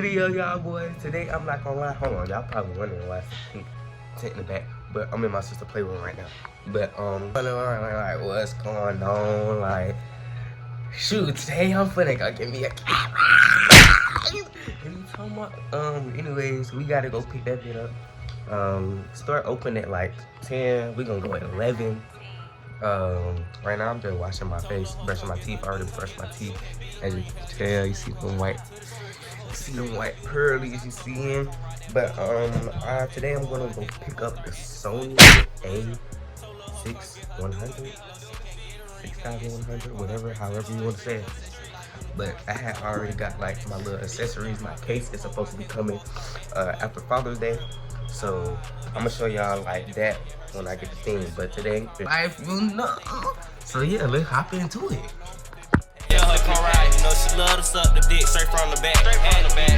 video, y'all boys. Today, I'm not gonna lie. Hold on, y'all probably wondering why I tent in the back. But I'm in my sister's playroom right now. But, like, what's going on? Like, shoot, today I'm finna go get me a camera. And you talking about, anyways, we gotta go pick that bit up. Start open at like 10. We gonna go at 11. Right now I'm just washing my face, brushing my teeth. I already brushed my teeth. As you can tell, you see them white pearlies you seeing. But today I'm gonna go pick up the Sony A6100, 6100, whatever, however you want to say it. But I had already got like my little accessories. My case is supposed to be coming after Father's Day. So I'm gonna show y'all like that when I get the thing. But today, life, you know. So yeah, let's hop into it. Yeah, her come ride, you know she love to suck the dick straight from the back. The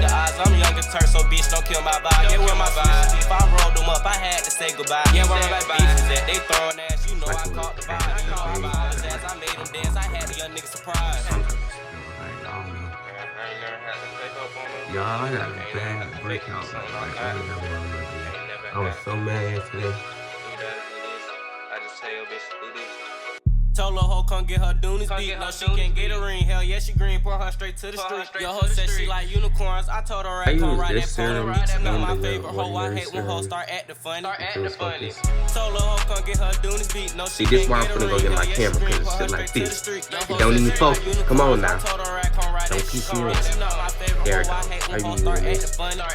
eyes, I'm youngest turn, so bitch don't kill my vibe. Yeah, with my vibe. If I rolled them up, I had to say goodbye. Yeah, where my bitches at? They throwing ass, you know I caught the vibe. You know my vibes as I made them dance, I had a young nigga surprise. Y'all, I got a bad breakout. I was so mad yesterday. I just tell your bitch do this. Told her hoe come get her doonies beat. No, she can't get a ring. Hell yeah, she green, pour her straight to the street. Your hoe said she like unicorns. I told her right, come ride that pony. Bitch, you know my favorite hoe. I hate when hoes start acting funny. Told her hoe come get her doonies beat. No, she this why I'm finna go get my camera, cause it's shit like this. It don't even focus. Come on now. Don't piss me off. There it goes. How you doing this? And a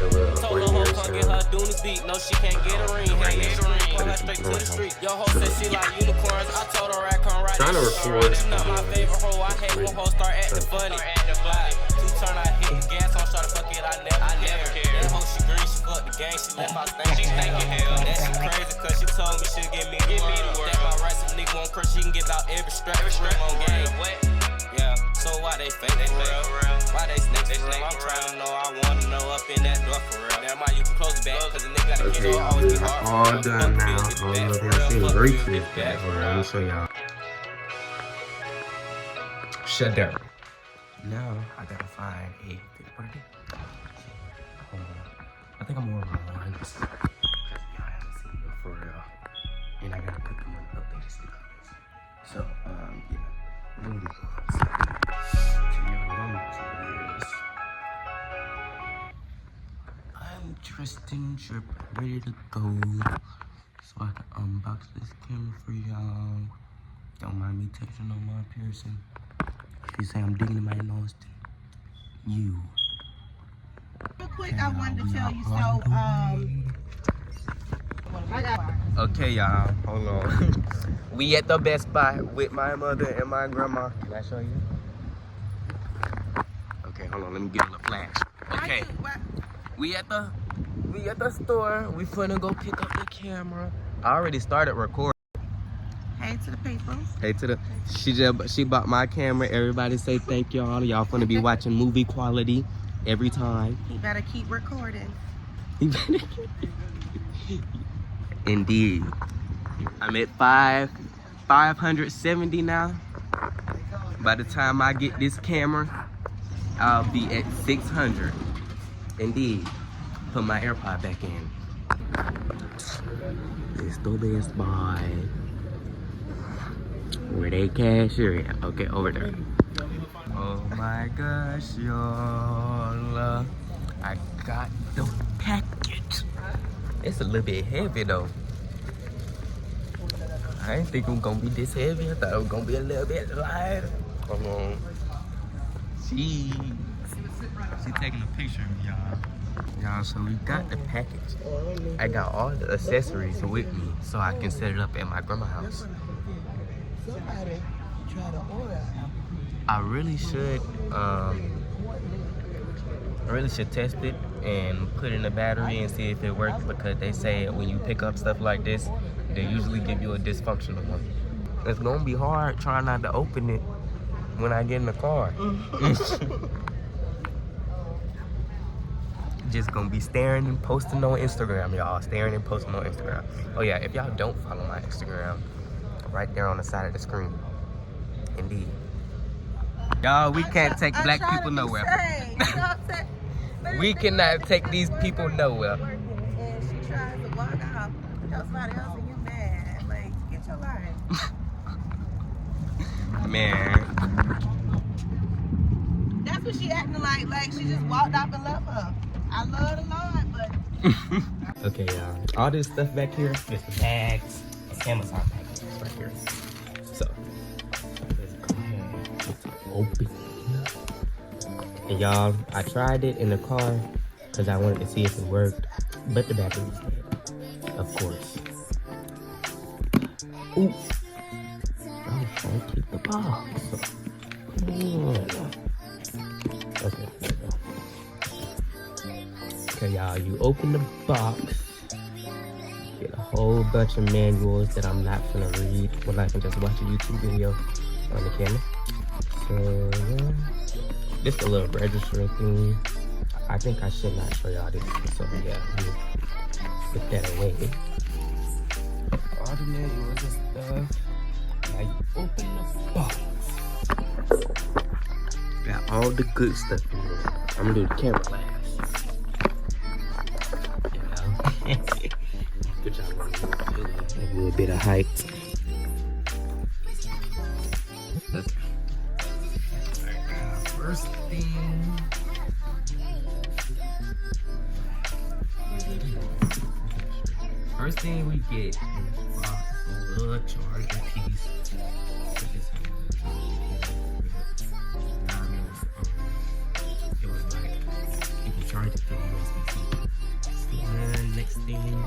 little ordinary sound. No, she can't get a ring. Hell yeah, she green, pour her straight to the street. Your hoe said she like unicorns. I told her I come right. Trying to record. She not my favorite hoe. I hate when hoes start acting funny. Two-turn, I hit the gas on, try to fuck it. I never care. That hoe she green, she fucked the game. She left my thing. She thinking hell. That she crazy, cause she told me she'll give me the word. That my right, some nigga won't crush. She can get out every strap. On game. Yeah. So why they fake for real? Why they snake for real? I'm trying to know. I want to know up in that door for real. Damn, you can close the back cause the nigga got a kid. Always be hard. All done now. I don't know if y'all seen Rachel. Let me show y'all. Shut down. Now I gotta find a good party. Hold on. I think I'm more of my line because y'all haven't seen it for real. And I gotta put them on the updated stickers. So, yeah. Really cool. I'm Tristan Trip, ready to go. So I can unbox this camera for y'all. Don't mind me touching on my piercing. If you say I'm digging in my nose, then you. Real quick, I wanted to tell you, okay, y'all, hold on. We at the Best Buy with my mother and my grandma. Can I show you? Okay, hold on, let me get a little flash. Okay, we at the store. We finna go pick up the camera. I already started recording. hey to the people. Hey to the, she bought my camera. Everybody say thank y'all. Y'all finna be watching movie quality every time. He better keep recording. Indeed. I'm at 570 now. By the time I get this camera, I'll be at 600. Indeed. Put my AirPod back in. It's the Best Buy. Where they cashier at? Okay, over there. Oh my gosh, y'all. I got the package. It's a little bit heavy though. I didn't think it was gonna be this heavy. I thought it was gonna be a little bit lighter. Come on. She taking a picture of y'all. Y'all, so we got the package. I got all the accessories with me so I can set it up at my grandma's house. Somebody try to order. I really should test it and put in the battery and see if it works, because they say when you pick up stuff like this, they usually give you a dysfunctional one. It's gonna be hard trying not to open it when I get in the car. Just gonna be staring and posting on Instagram, y'all. Staring and posting on Instagram. Oh yeah, if y'all don't follow my Instagram, right there on the side of the screen. Indeed. Y'all, we can't take black people nowhere. We cannot take these people nowhere. And she tries to walk off. Tell somebody else and you mad. Like, get your life. Man. That's what she acting like. Like she just walked off and left her. I love the Lord, but. Okay, y'all. All this stuff back here is the bags and Amazon packages right here. So, let's go ahead and open. And y'all, I tried it in the car because I wanted to see if it worked, but the battery was dead. Of course. Ooh. I was trying to keep the box. Okay, there we go. Okay, y'all, you open the box. Get a whole bunch of manuals that I'm not gonna read when I can just watch a YouTube video on the camera. So, yeah. Just a little registering thing. I think I should not show y'all this. So, yeah, let me put that away. All the manuals and stuff. Now you open the box. Got all the good stuff in here. I'm gonna do the camera last. Good job, man. A little bit of height. Let's go. Alright, first thing. First thing we get is a little charger piece. It was like you can charge it from USB-C. And next thing,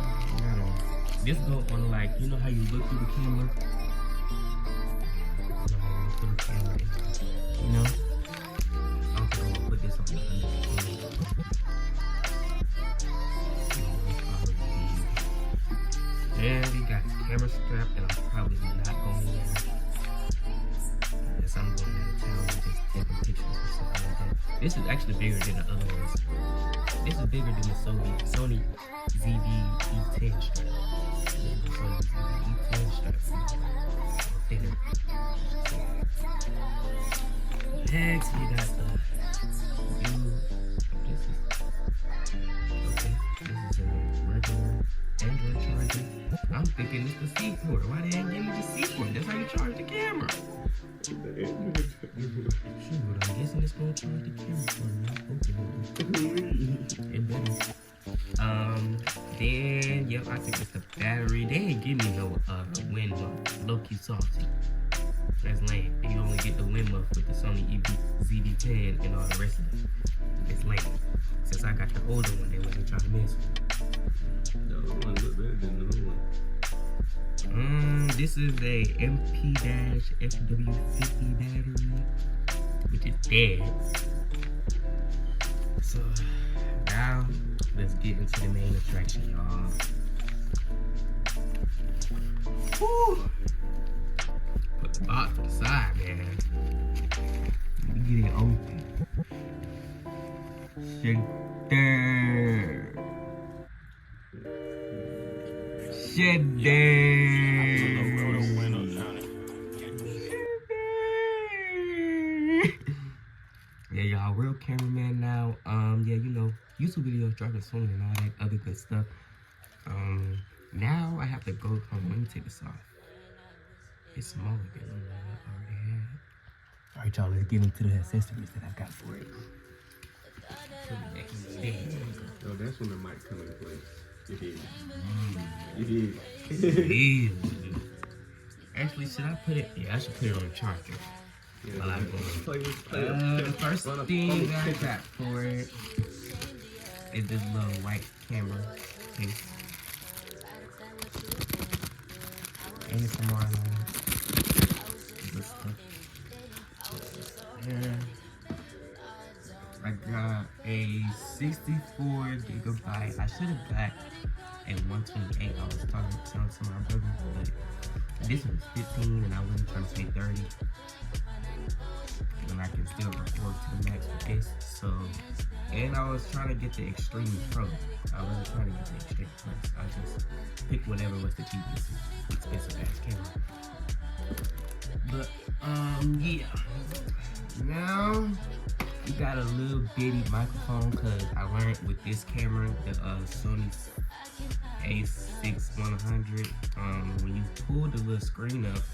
this go on like, you know how you look through the camera? You know? I'm gonna put this on the and we got the camera strap that I'm probably not going to use. Unless I'm going out of town and just taking pictures or something like that. This is actually bigger than the other ones. This is bigger than the Sony ZV-E10 strap. Yeah, the Sony ZV-E10 strap is thinner. Next, we got the this is a regular Android charger. I'm thinking it's the C port. Why they ain't giving me the C port? That's how you charge the camera. Shoot, I'm guessing it's gonna charge the camera for me. It better. Then, yep, I think it's the battery. They ain't give me no wind muff. Low-key salty. That's lame. You only get the wind muff with the Sony ZV-10 and all the rest of it. It's lame. Since I got the older one, they wasn't trying to mess with it. The other one look better than the new one. This is a MP-FW50 battery, which is dead. So now let's get into the main attraction, y'all. Woo! Put the box to the side, man. Let me get it open. Yeah, y'all, real cameraman now. Yeah, you know, YouTube videos, driving Sony and all that other good stuff. Now I have to go. Hold on, let me take this off. It's smaller than the one I already had. All right, y'all, let's get into the accessories that I got for it. Oh, that's when the mic come into place. It is. It is. Actually, should I put it? Yeah, I should put it on the charger. Yeah, The first thing that I got for it is this little white camera case. And some more stuff. Yeah. I got a 64 gigabyte. I should have got a 128. I was telling to my brother, but this was 15 and I wasn't trying to say 30. And I can still record to the max with this. So, and I was trying to get the Extreme Pro. I wasn't trying to get the Extreme Plus. I just picked whatever was the cheapest, expensive ass camera. But yeah. Now You got a little bitty microphone, cause I learned with this camera, the Sony A6100, when you pull the little screen up,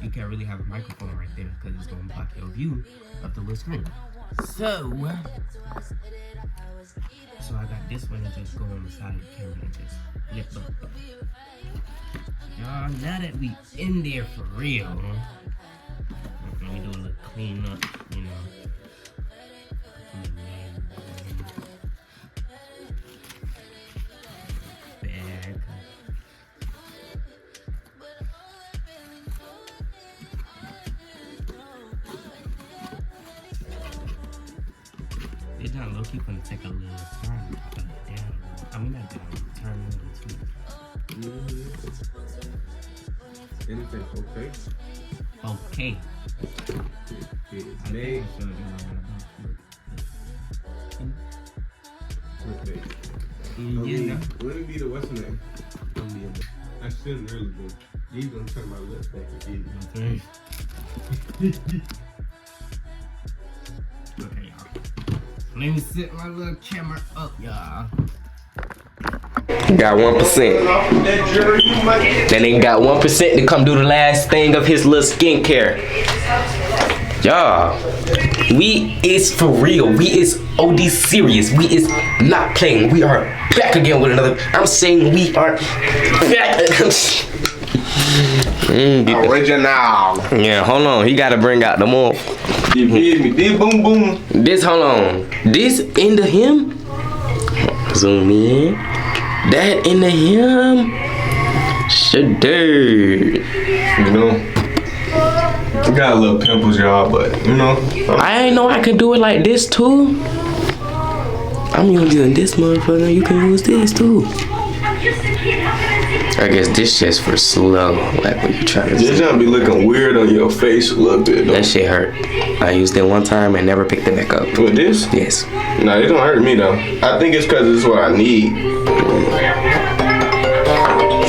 you can't really have a microphone right there because it's gonna block your view of the little screen. So I got this one and just go on the side of the camera and just flip up. Y'all, now that we in there for real, let me do a little clean up, you know. Bag. It's not low-key gonna take a little time to cut it down. I mean, not down, turn it too. Anything okay? Okay. It's I made. think Wouldn't be the what's the name? I shouldn't really do. He's gonna turn my lips back again. Okay, y'all. Let me set my little camera up, y'all. Got 1%. That nigga got 1% to come do the last thing of his little skincare. Y'all, we is for real. We is OD serious. We is not playing. We are back again with another. I'm saying we are back. Original. Yeah, hold on. He gotta bring out the more. You feel me? Then boom boom. This, hold on. This into him. Zoom in. That into him. Shadder. You know. I got a little pimples, y'all, but you know. I ain't know I could do it like this too. I'm using this motherfucker. You can use this too. I guess this just for slow, like when you trying to. This gonna be looking weird on your face a little bit, though. That shit hurt. I used it one time and never picked it back up. With this? Yes. Nah, it don't hurt me though. I think it's cause it's what I need.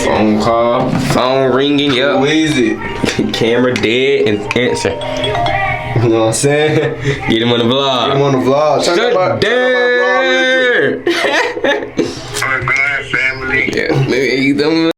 Phone call. Phone ringing, Who yup. is it? Camera dead and answer. You know what I'm saying? Get him on the vlog. I'm on the vlog. Check out my vlog real quick. Yeah, maybe them.